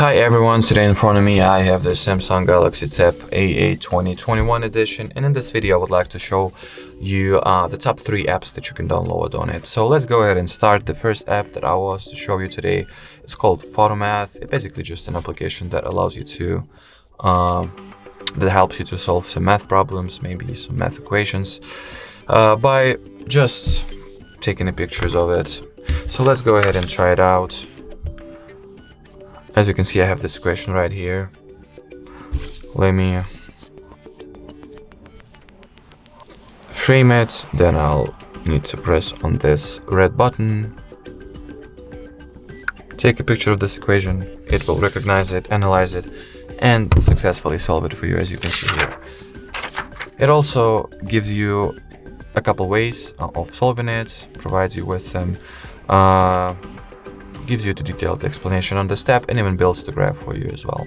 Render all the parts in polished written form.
Hi everyone, today in front of me I have the Samsung Galaxy Tab A8 2021 edition, and in this video I would like to show you the top 3 apps that you can download on it. So let's go ahead and start. The first app that I was to show you today is called Photomath. It's basically just an application that allows you to that helps you to solve some math problems, maybe some math equations, by just taking the pictures of it. So let's go ahead and try it out. As you can see, I have this equation right here. Let me frame it, then I'll need to press on this red button. Take a picture of this equation, it will recognize it, analyze it, and successfully solve it for you, as you can see here. It also gives you a couple ways of solving it, provides you with them, gives you the detailed explanation on the step, and even builds the graph for you as well.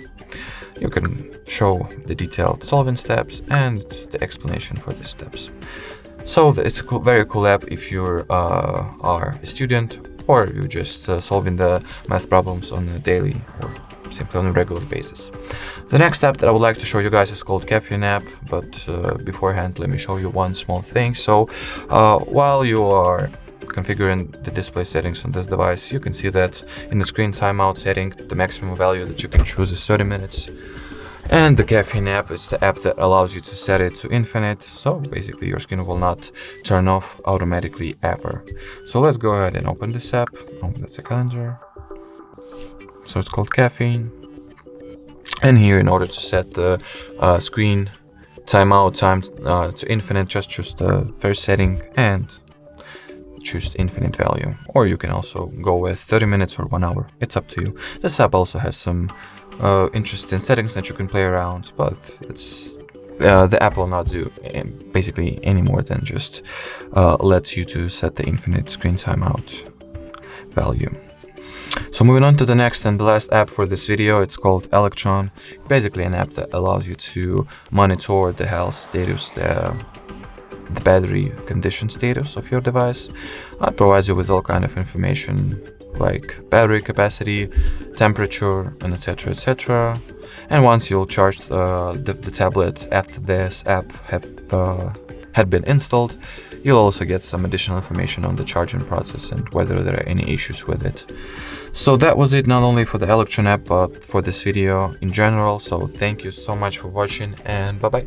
You can show the detailed solving steps and the explanation for the steps. So it's a very cool app if you are a student, or you're just solving the math problems on a daily or simply on a regular basis. The next app that I would like to show you guys is called Caffeine app, but beforehand let me show you one small thing. So while you are configuring the display settings on this device, you can see that in the screen timeout setting, the maximum value that you can choose is 30 minutes. And the Caffeine app is the app that allows you to set it to infinite, so basically your screen will not turn off automatically ever. So let's go ahead and open this app. Oh, that's a calendar. So it's called Caffeine. And here, in order to set the screen timeout time to infinite, just choose the first setting and choose the infinite value, or you can also go with 30 minutes or 1 hour. It's up to you. This app also has some interesting settings that you can play around, but it's the app will not do basically any more than just lets you to set the infinite screen timeout value. So moving on to the next and the last app for this video, it's called Electron. It's basically an app that allows you to monitor the health status, the battery condition status of your device. It provides you with all kind of information like battery capacity, temperature, and etc, etc. And once you'll charge the tablet after this app had been installed, you'll also get some additional information on the charging process and whether there are any issues with it. So that was it, not only for the Electron app but for this video in general. So thank you so much for watching, and bye bye.